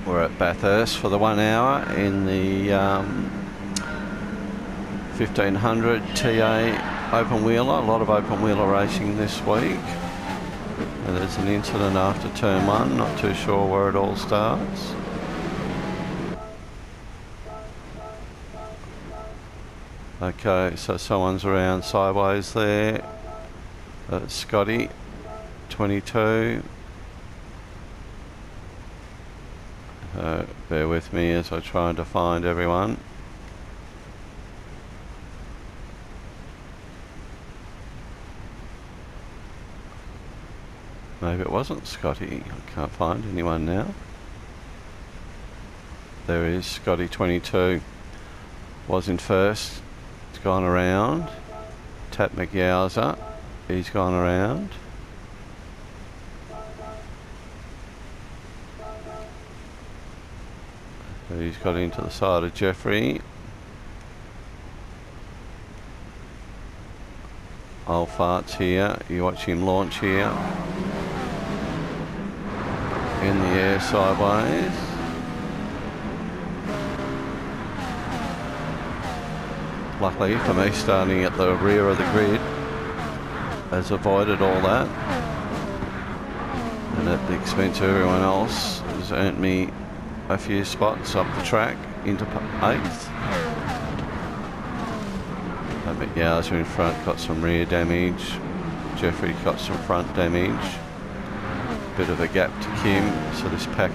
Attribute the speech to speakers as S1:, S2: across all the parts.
S1: We're at Bathurst for the 1 hour in the 1500 TA open wheeler. A lot of open wheeler racing this week. And there's an incident after turn 1, not too sure where it all starts. Okay, so someone's around sideways there. That's Scotty, 22. Bear with me as I try to find everyone. Maybe it wasn't Scotty. I can't find anyone now. There is Scotty, 22. Was in first. It's gone around. Tap McYowza. He's gone around. He's got into the side of Jeffrey. Old fart's here. You watch him launch here. In the air sideways. Luckily for me, starting at the rear of the grid has avoided all that. And at the expense of everyone else has earned me a few spots up the track into 8th. McYowza in front got some rear damage. Jeffrey got some front damage. Bit of a gap to Kim, so this pack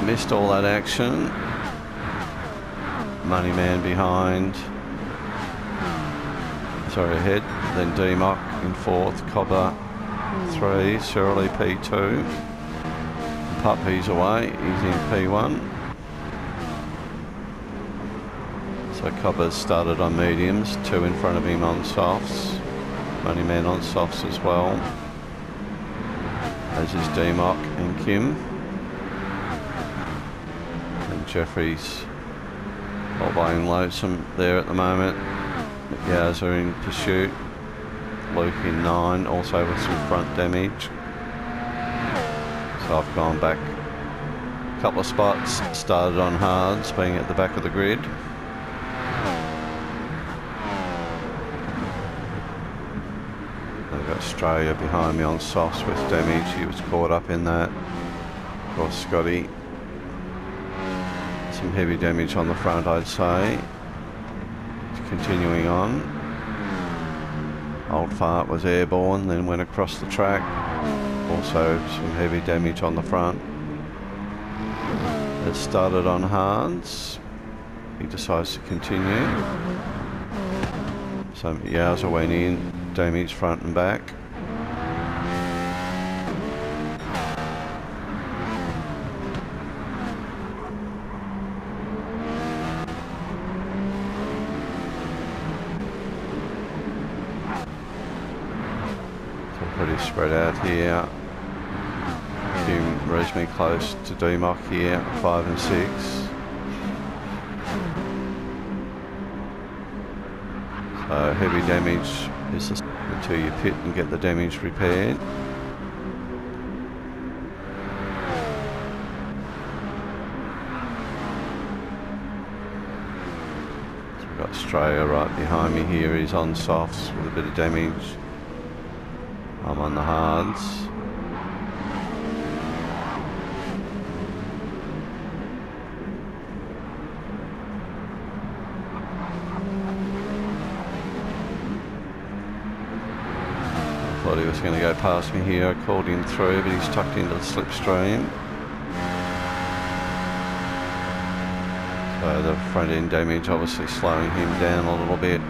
S1: missed all that action. Moneyman behind. Sorry, ahead. Then D-Mock in 4th. Cobber 3. Shirley P2. Puppy's away, he's in P1. So Cobber's started on mediums, 2 in front of him on softs. Moneyman on softs as well. As is D-Mock and Kim. And Jeffrey's all buying lonesome there at the moment. McYowza in pursuit. Luke in 9, also with some front damage. So I've gone back a couple of spots, started on hards, being at the back of the grid. I've got Australia behind me on softs with damage. He was caught up in that. Of course, Scotty, some heavy damage on the front, I'd say. Continuing on. Old Fart was airborne, then went across the track. Also some heavy damage on the front. It started on hards. He decides to continue. So McYowza went in, damage front and back. So pretty spread out here. Reasonably close to D-Mock here, 5 and 6. So heavy damage is until you pit and get the damage repaired. So we've got Australia right behind me here. He's on softs with a bit of damage. I'm on the hards. Thought he was going to go past me here. I called him through, but he's tucked into the slipstream. So the front end damage obviously slowing him down a little bit.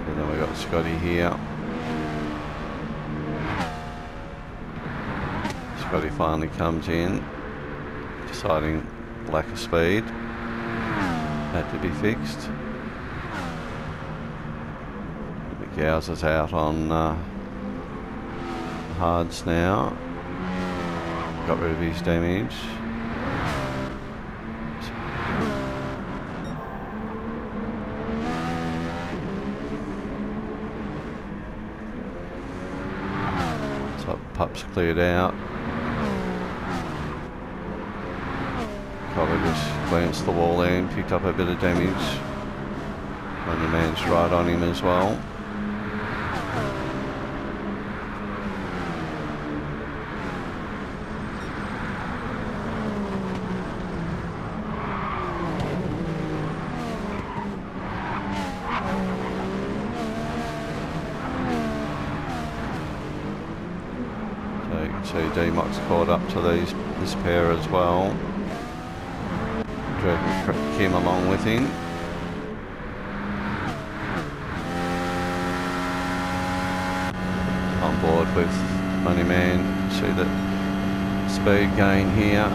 S1: And then we've got Scotty here. Scotty finally comes in, deciding lack of speed had to be fixed. McYowza's out on hards now. Got rid of his damage. grips cleared out. Probably just glanced the wall there and picked up a bit of damage. And the man's right on him as well. So you can see D-Mox caught up to this pair as well. Dragging Kim along with him. On board with Money Man. See the speed gain here.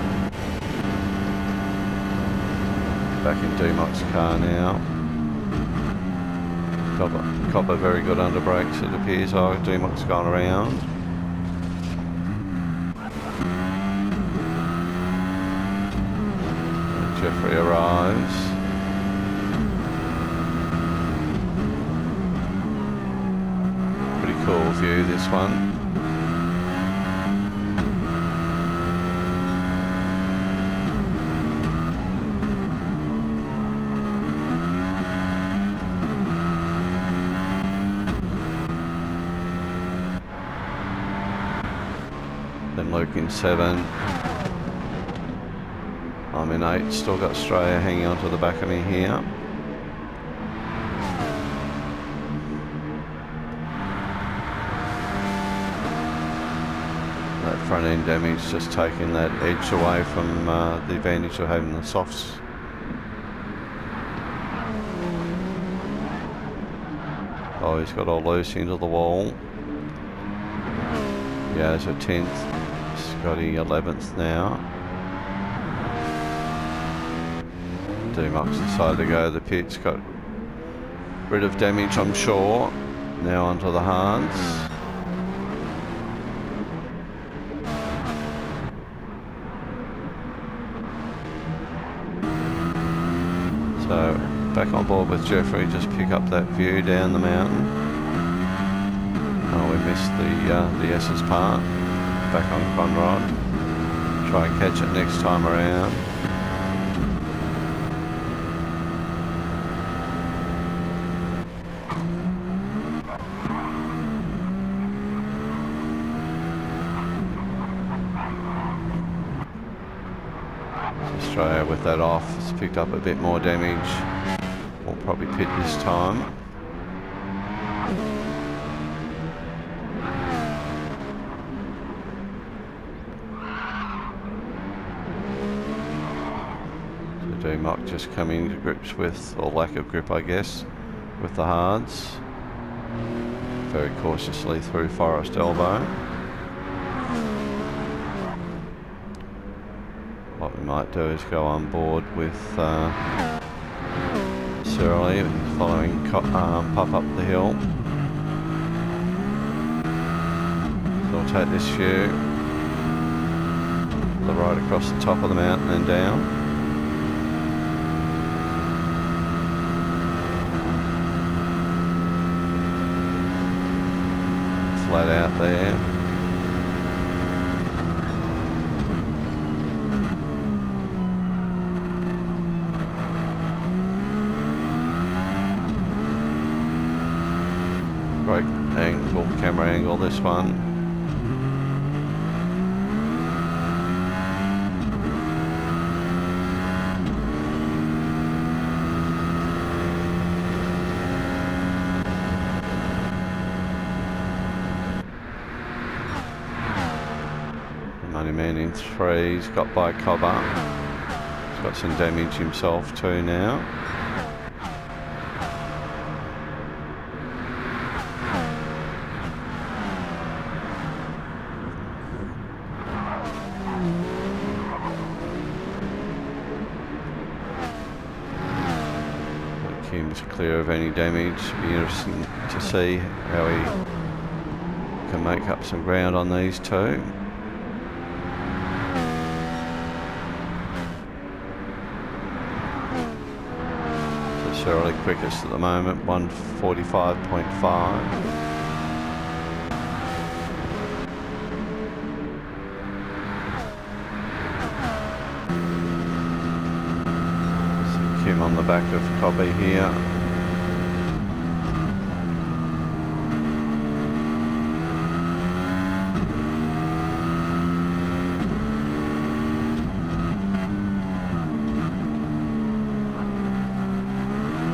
S1: Back in D-Mox's car now. Copper very good under brakes, it appears. Oh, D-Mox's gone around. Jeffrey arrives. Pretty cool view, this one. Then Luke in 7. I'm in 8, still got Australia hanging onto the back of me here. That front end damage just taking that edge away from the advantage of having the softs. Oh, he's got all loose into the wall. Yeah, it's a 10th. Scotty 11th now. D-Mox decided to go to the pits, got rid of damage I'm sure. Now onto the hards. So back on board with Jeffrey, just pick up that view down the mountain. Oh, we missed the S's part. Back on Conrod. Try and catch it next time around. Australia with that off, it's picked up a bit more damage. We'll probably pit this time. So D-Mox just coming to grips with, or lack of grip I guess, with the hards. Very cautiously through Forest Elbow. What we might do is go on board with Surly following Pop up the hill. So we'll take this view, the ride across the top of the mountain and down. Flat out there. Great angle, camera angle this one. Money Man in 3, he's got by Cobber. He's got some damage himself too now. Kim's clear of any damage. Be interesting to see how he can make up some ground on these two. So Surly quickest at the moment, 1:45.5. Kim on the back of Cobby here.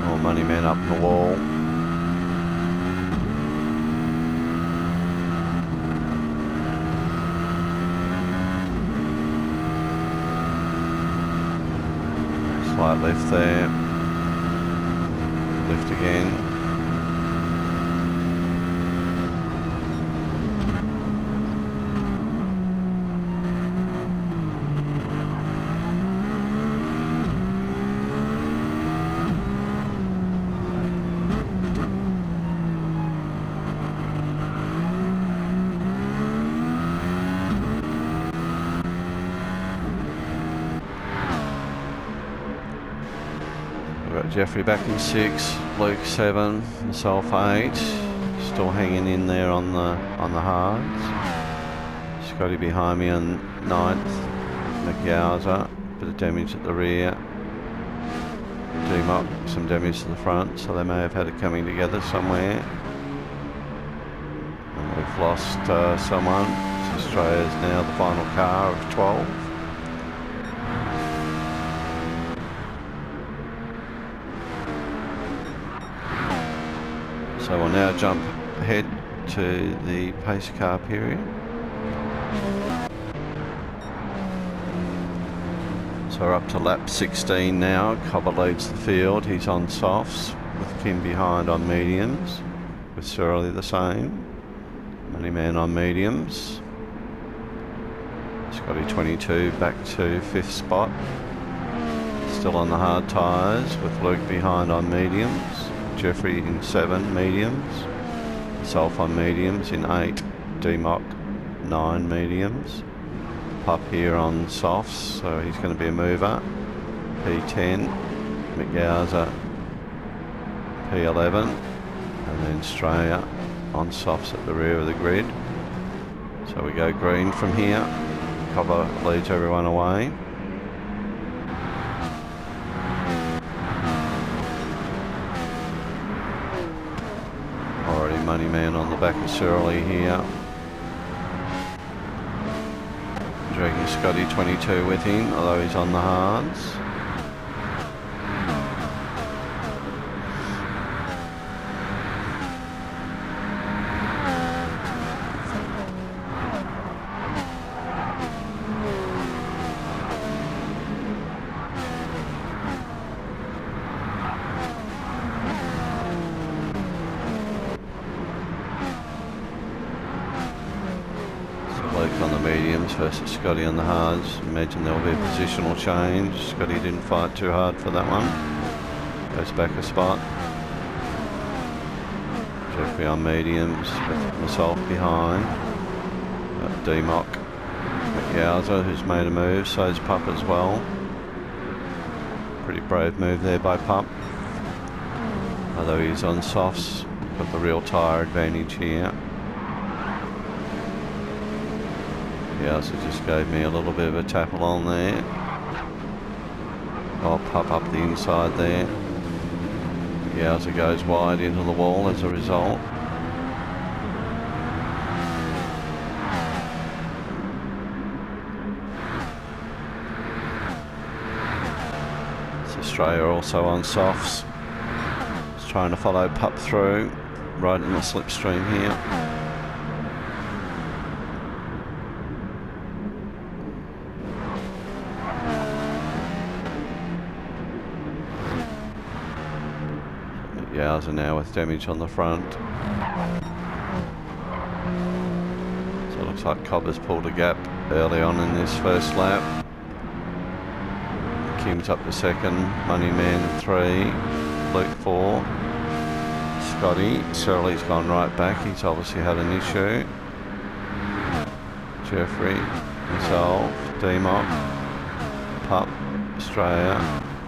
S1: More money men up the wall. Slight lift there. Lift again. Jeffrey back in 6, Luke 7, myself 8, still hanging in there on the hards. Scotty behind me on 9th, McGowser, bit of damage at the rear. D-Mock, some damage to the front, so they may have had it coming together somewhere. And we've lost someone. Australia's now the final car of 12. So we'll now jump ahead to the pace car period. So we're up to lap 16 now. Cobber leads the field. He's on softs with Kim behind on mediums. With Surly the same. Moneyman on mediums. Scotty 22 back to 5th spot. Still on the hard tyres with Luke behind on mediums. Jeffrey in 7 mediums, Self on mediums in 8, D-Mock 9 mediums, Pup here on softs, so he's going to be a mover, P10, McGowser P11, and then Australia on softs at the rear of the grid. So we go green from here, Cobber leads everyone away. Moneyman on the back of Surly here. Dragging Scotty 22 with him, although he's on the hards. On the mediums versus Scotty on the hards. Imagine there'll be a positional change. Scotty didn't fight too hard for that one. Goes back a spot. Jeffrey on mediums with myself behind. D-Mock McGowser, who's made a move, so's Pup as well. Pretty brave move there by Pup. Although he's on softs, got the real tyre advantage here. Yeah, so just gave me a little bit of a tap along there. I'll Pup up the inside there. Yeah, so it goes wide into the wall as a result. It's Australia also on softs. Just trying to follow Pup through, right in the slipstream here. Yowza now with damage on the front. So it looks like Cobber's pulled a gap early on in this first lap. Kim's up to 2nd, Moneyman 3, Luke 4, Scotty. Surly's gone right back, he's obviously had an issue. Jeffrey, himself, D-Mock, Pup, Australia,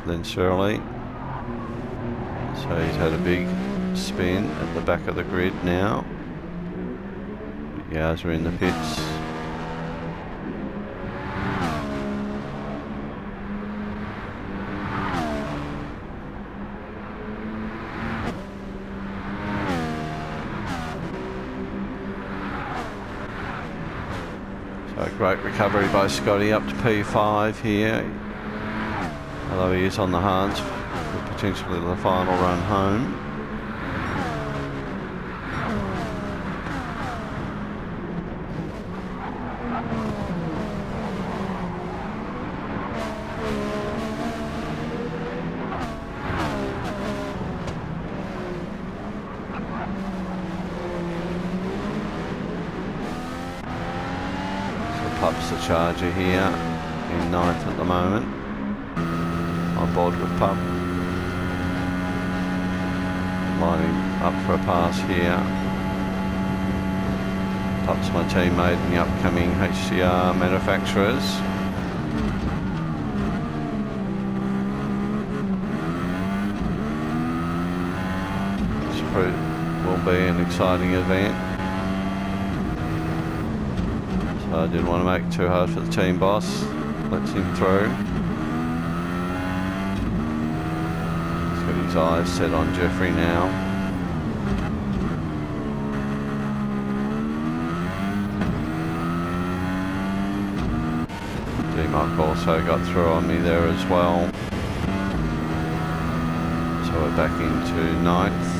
S1: then Surly. So he's had a big spin at the back of the grid now. Yowza in the pits. Great recovery by Scotty up to P5 here. Although he is on the hards for potentially the final run home. Pup's the charger here, in 9th at the moment. On board with Pup. Lining up for a pass here. Pup's my teammate in the upcoming HCR manufacturers. This will be an exciting event. I didn't want to make it too hard for the team boss. Lets him through. He's got his eyes set on Jeffrey now. D-Mark also got through on me there as well. So we're back into 9th.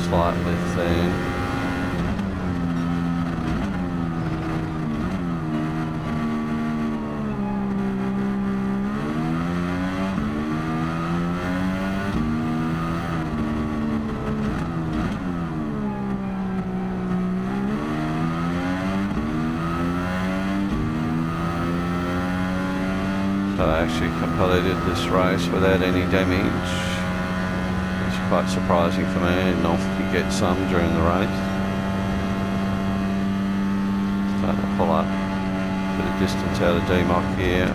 S1: Slight lift there. So I actually completed this race without any damage. Quite surprising for me. I didn't know if you could get some during the race. Starting to pull up a bit of distance out of D-Mock here.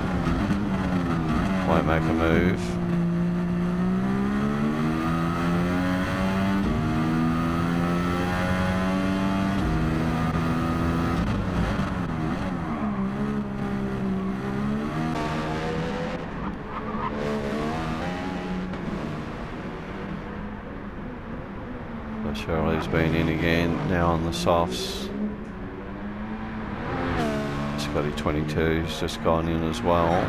S1: Won't make a move. Shirley's been in again, now on the softs. Scotty 22's just gone in as well.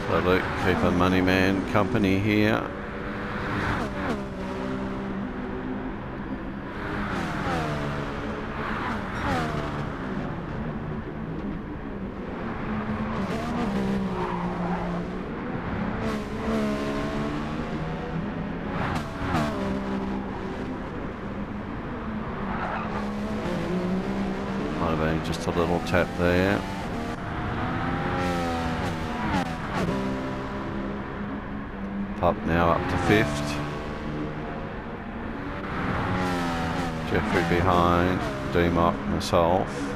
S1: So Luke, keep a money man company here. Might have been just a little tap there. Pup now up to 5th. Jeffrey behind, D-Mock, myself.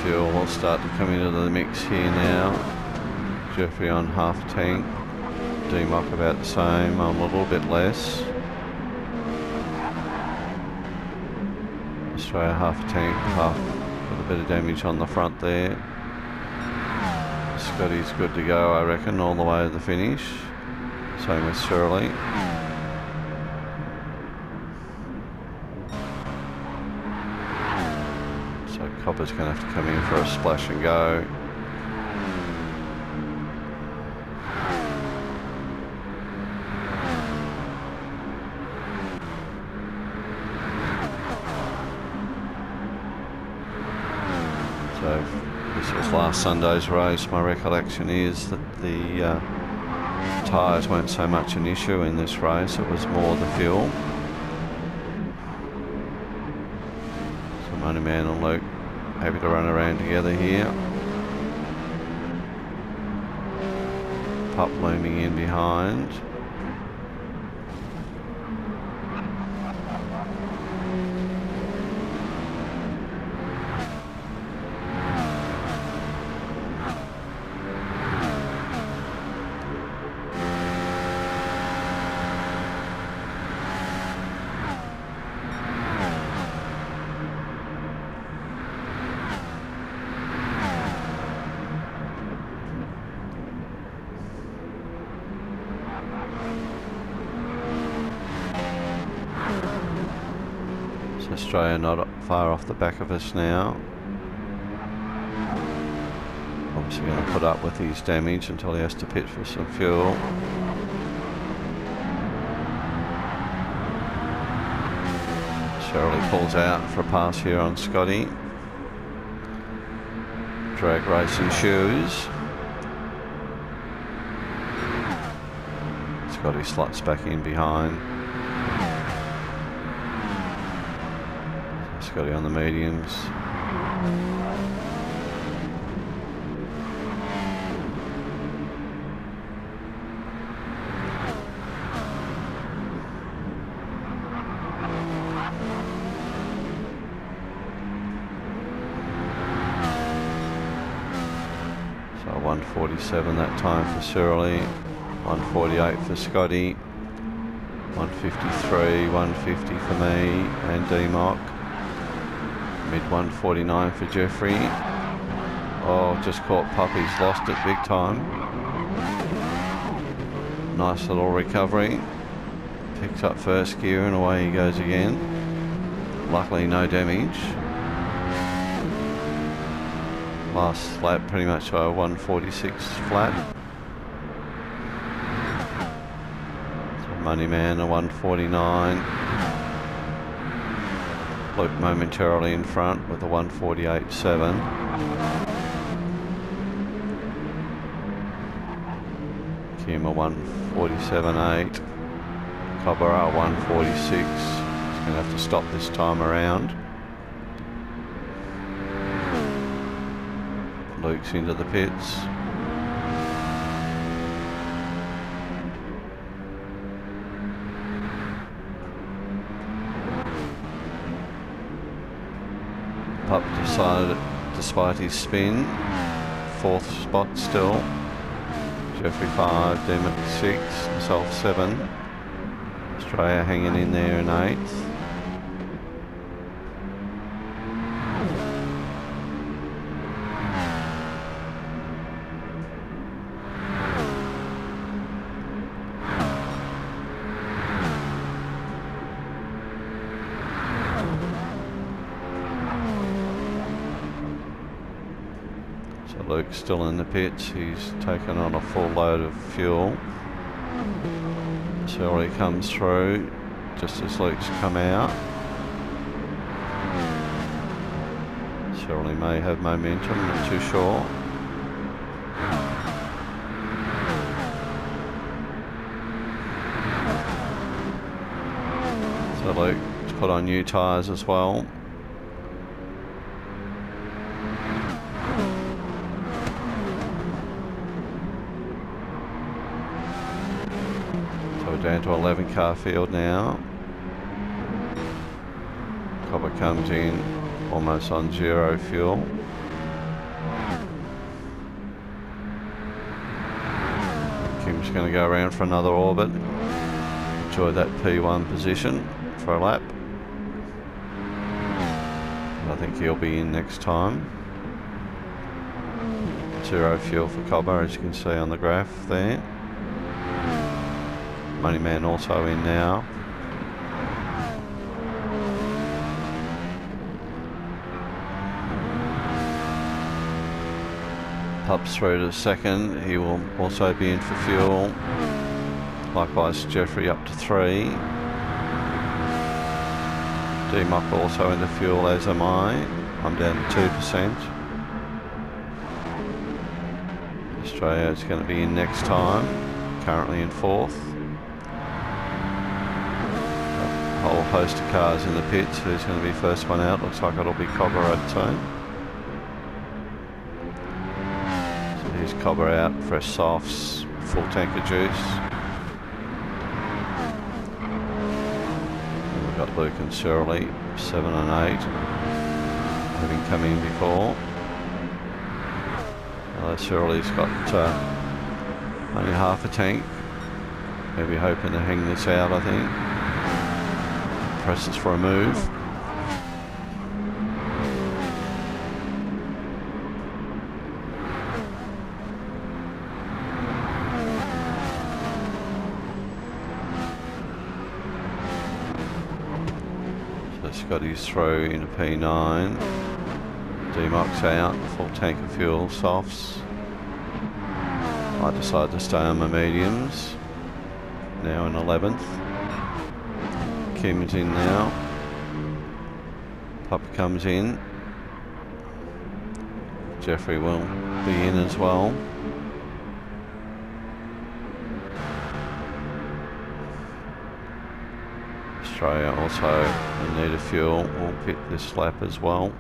S1: Fuel will start to come into the mix here now. Jeffrey on half tank, D-Mock about the same, I'm a little bit less. Australia half tank, half for the bit of damage on the front there. Scotty's good to go, I reckon, all the way to the finish. Same with Shirley. So Copper's going to have to come in for a splash and go. So this was last Sunday's race. My recollection is that the tyres weren't so much an issue in this race, it was more the fuel. So Money Man and Luke happy to run around together here. Pup looming in behind. Australia not far off the back of us now. Obviously going to put up with his damage until he has to pit for some fuel. Shirley pulls out for a pass here on Scotty. Drag racing shoes. Scotty slots back in behind. Scotty on the mediums. So 147 that time for Shirley, 148 for Scotty, 153, 150 for me and D-Mock. Mid 149 for Jeffrey. Oh, just caught Puppy's lost it big time. Nice little recovery. Picks up first gear and away he goes again. Luckily no damage. Last lap pretty much a 146 flat. So Money Man a 149. Luke momentarily in front with a 148.7. Kim a 147.8. Cobra 146. He's going to have to stop this time around. Luke's into the pits. Pup decided, despite his spin, 4th spot still. Jeffrey 5, Demet 6, myself 7. Australia hanging in there in 8th. Luke's still in the pits. He's taken on a full load of fuel. Shirley comes through just as Luke's come out. Shirley may have momentum, not too sure. So Luke's put on new tyres as well. Down to 11 car field now. Copper comes in almost on 0 fuel. Kim's going to go around for another orbit. Enjoy that P1 position for a lap. I think think he'll be in next time. 0 fuel for Cobber, as you can see on the graph there. Moneyman also in now. Pup's through to second, he will also be in for fuel. Likewise Jeffrey up to 3. D-Muck also into fuel, as am I. I'm down to 2%. Australia is going to be in next time, currently in 4th. A whole host of cars in the pits. Who's going to be first one out? Looks like it'll be Cobber, I'd say. Here's Cobber out, fresh softs, full tank of juice. And we've got Luke and Shirley, 7 and 8, having come in before. Shirley's got only half a tank. Maybe hoping to hang this out, I think. Presses for a move. Scotty's through into P9. D-Mock's out, full tank of fuel, softs. I decide to stay on my mediums. Now in 11th. Kim's in now. Pup comes in. Jeffrey will be in as well. Australia also in need of fuel, will pit this lap as well.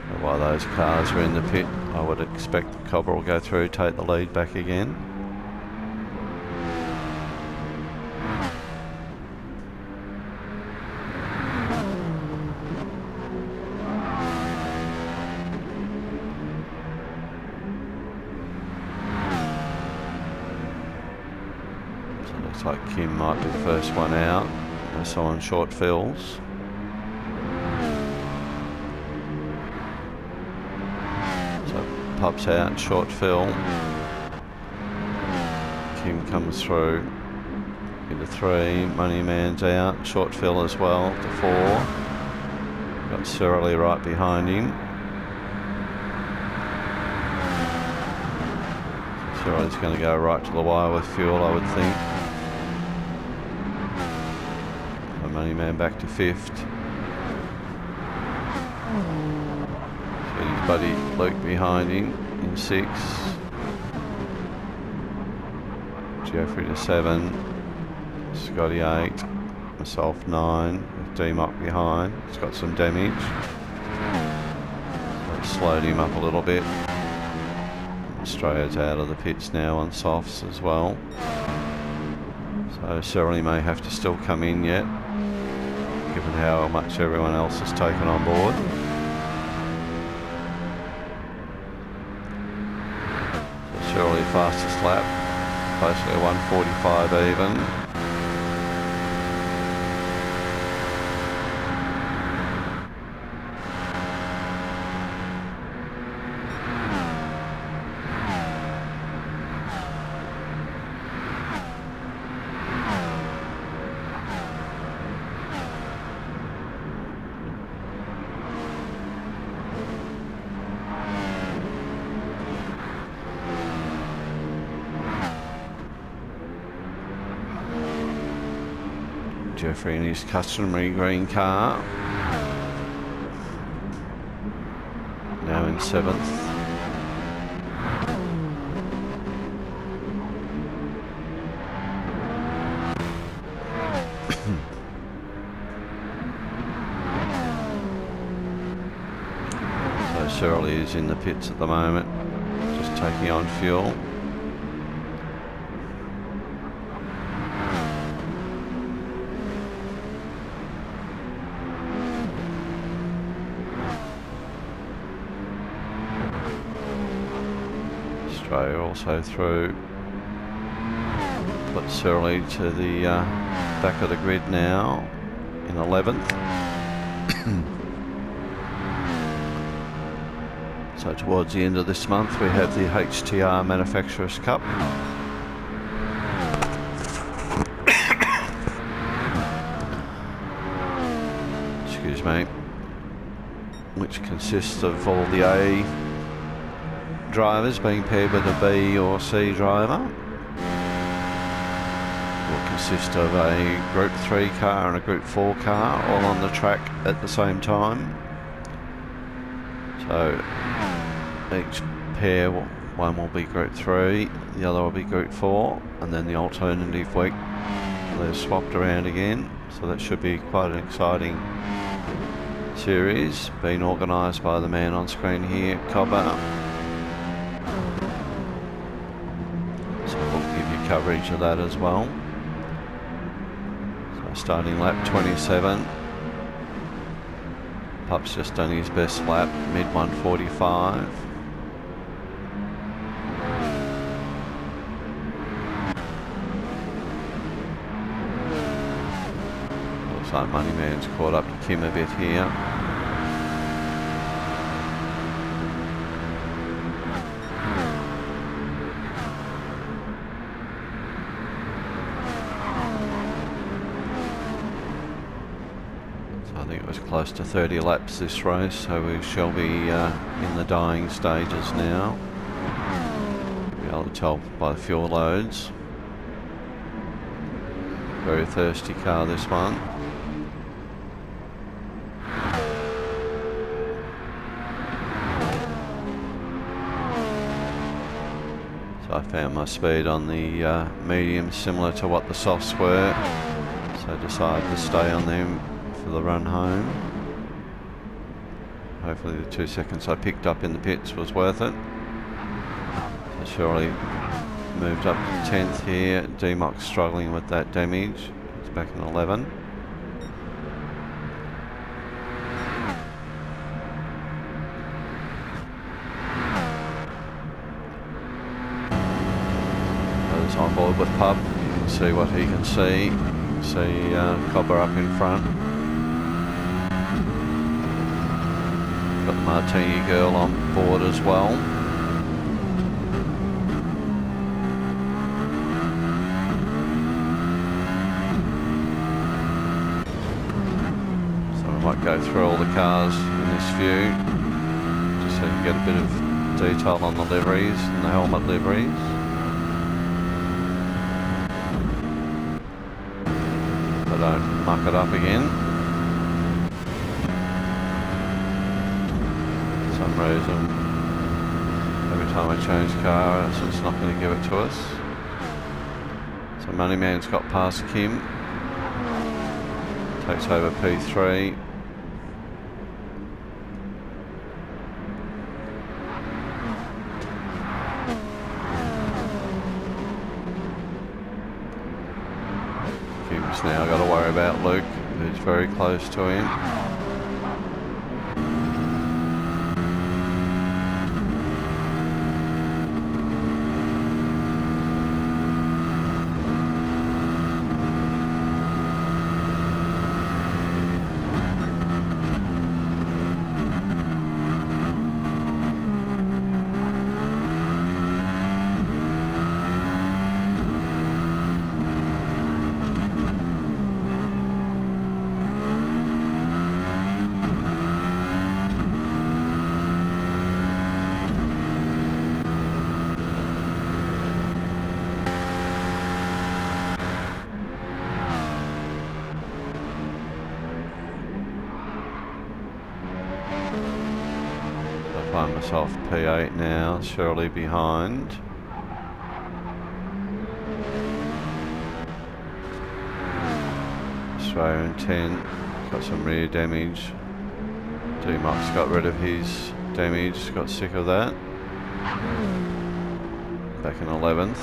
S1: So while those cars are in the pit, I would expect the Cobber will go through, take the lead back again. Like Kim might be the first one out. There's someone short fills. So Pup's out, short fill. Kim comes through into 3. Moneyman's out, short fill as well to 4. Got Surly right behind him. Surly's going to go right to the wire with fuel, I would think. Moneyman back to 5th. So his buddy Luke behind him in 6th. Jeffrey to 7. Scotty 8. Myself 9. With D-Mock behind. He's got some damage. So it slowed him up a little bit. Australia's out of the pits now on softs as well. So Shirley may have to still come in yet, given how much everyone else has taken on board. So Shirley fastest lap, basically 1:45 even. Jeffrey in his customary green car. Now in 7th. So Shirley is in the pits at the moment, just taking on fuel. Also through. Put Surly to the back of the grid now in 11th. So towards the end of this month we have the HTR Manufacturers Cup. Excuse me. Which consists of all the A drivers being paired with a B or C driver. Will consist of a Group 3 car and a Group 4 car all on the track at the same time. So each pair, one will be Group 3, the other will be Group 4, and then the alternative week they're swapped around again. So that should be quite an exciting series, being organised by the man on screen here, Cobber. So we'll give you coverage of that as well. So starting lap 27. Pup's just done his best lap, mid 145. Looks like Moneyman's caught up to Kim a bit here. I think it was close to 30 laps this race, so we shall be in the dying stages now. Be able to tell by the fuel loads. Very thirsty car, this one. So I found my speed on the mediums similar to what the softs were, so decided to stay on them for the run home. Hopefully the 2 seconds I picked up in the pits was worth it. So Surely moved up to 10th here. D-Mox struggling with that damage. It's back in 11. Others on board with Pub. You can see what he can see. You can see Cobber up in front. Got the Martini girl on board as well. So we might go through all the cars in this view, just so you can get a bit of detail on the liveries and the helmet liveries. But don't muck it up again. For some reason, every time I change car, it's not going to give it to us. So Moneyman's got past Kim, takes over P3. Kim's now got to worry about Luke, who's very close to him. Find myself P8 now, Shirley behind. Australia in 10, got some rear damage. D-Mox got rid of his damage, got sick of that. Back in 11th.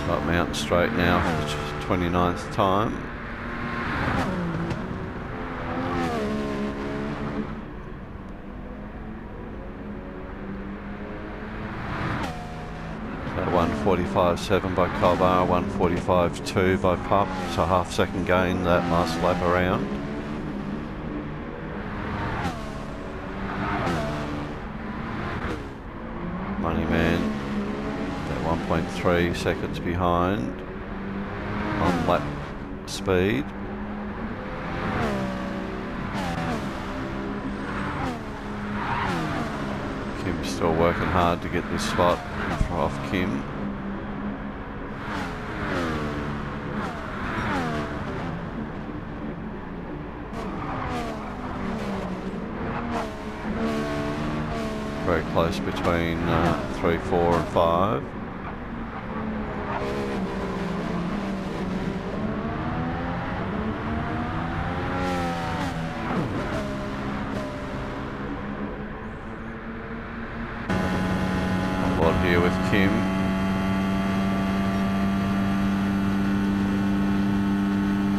S1: Start mountain straight now for the 29th time. 1:45.7 by Cobber, 1:45.2 by Pup. So half-second gain that last lap around. Moneyman at 1.3 seconds behind on lap speed. Kim's still working hard to get this spot off Kim. Very close between 3, 4 and 5. Here with Kim.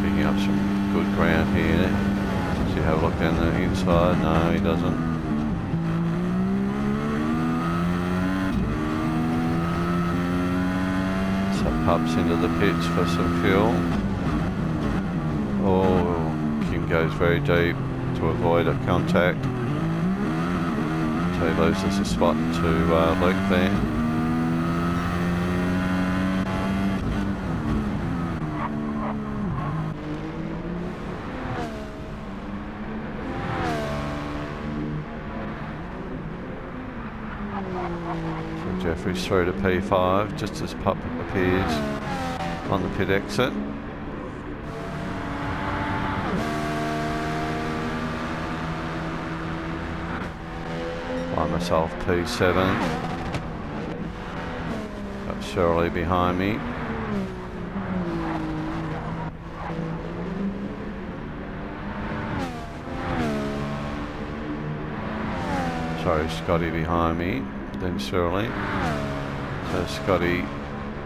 S1: Picking up some good ground here. Does he have a look down the inside? No, he doesn't. So Pup's into the pits for some fuel. Oh, Kim goes very deep to avoid a contact. So he loses a spot to Luke there. So Jeffrey's through to P5 just as Pup appears on the pit exit. By myself P7. Got Shirley behind me. Sorry, Scotty behind me, then Shirley. So Scotty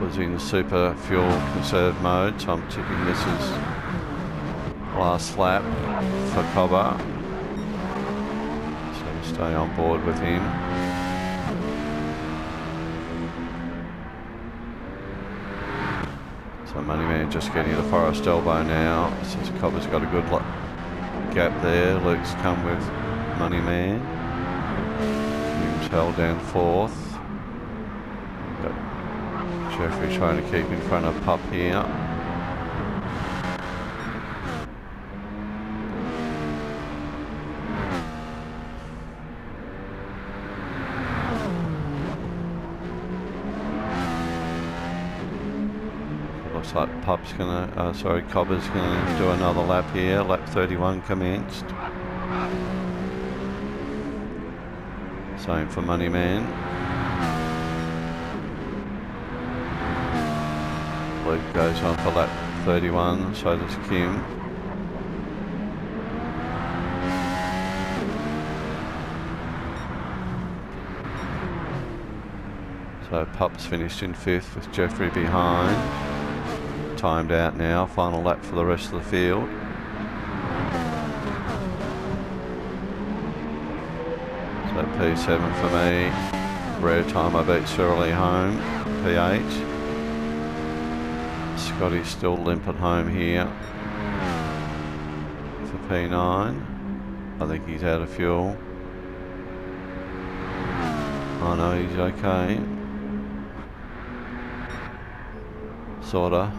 S1: was in super fuel conserve mode, so I'm tipping this as last lap for Cobber. Stay on board with him. So Moneyman just getting to the forest elbow now. Since Cobber's got a good gap there. Luke's come with Moneyman. Kim's held down 4th. Got Jeffrey trying to keep in front of Pup here. Looks like Pup's Cobber's gonna do another lap here. Lap 31 commenced. Same for Moneyman. Luke goes on for lap 31, so does Kim. So Pup's finished in 5th with Jeffrey behind. Timed out now, final lap for the rest of the field. So P7 for me. Rare time I beat Shirley home. P8. Scotty's still limp at home here for P9. I think he's out of fuel. Oh no, he's okay. Sorta.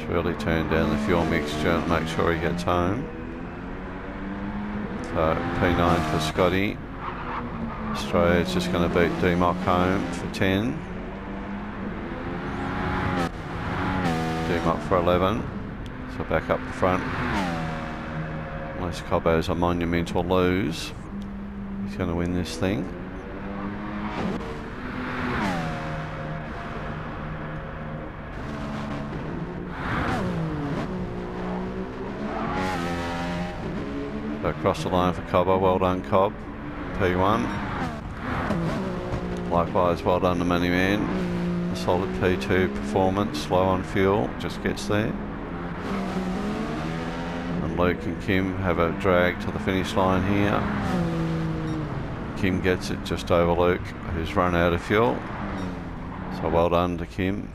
S1: Really turn down the fuel mixture and make sure he gets home. So P9 for Scotty. Australia's just going to beat D-Mock home for 10. D-Mock for 11. So back up the front. Unless Cobbo's a monumental lose, he's going to win this thing. Across the line for Cobbo, well done Cobb, P1. Likewise, well done to Moneyman. A solid P2 performance, low on fuel, just gets there. Luke and Kim have a drag to the finish line here. Kim gets it just over Luke, who's run out of fuel. So well done to Kim.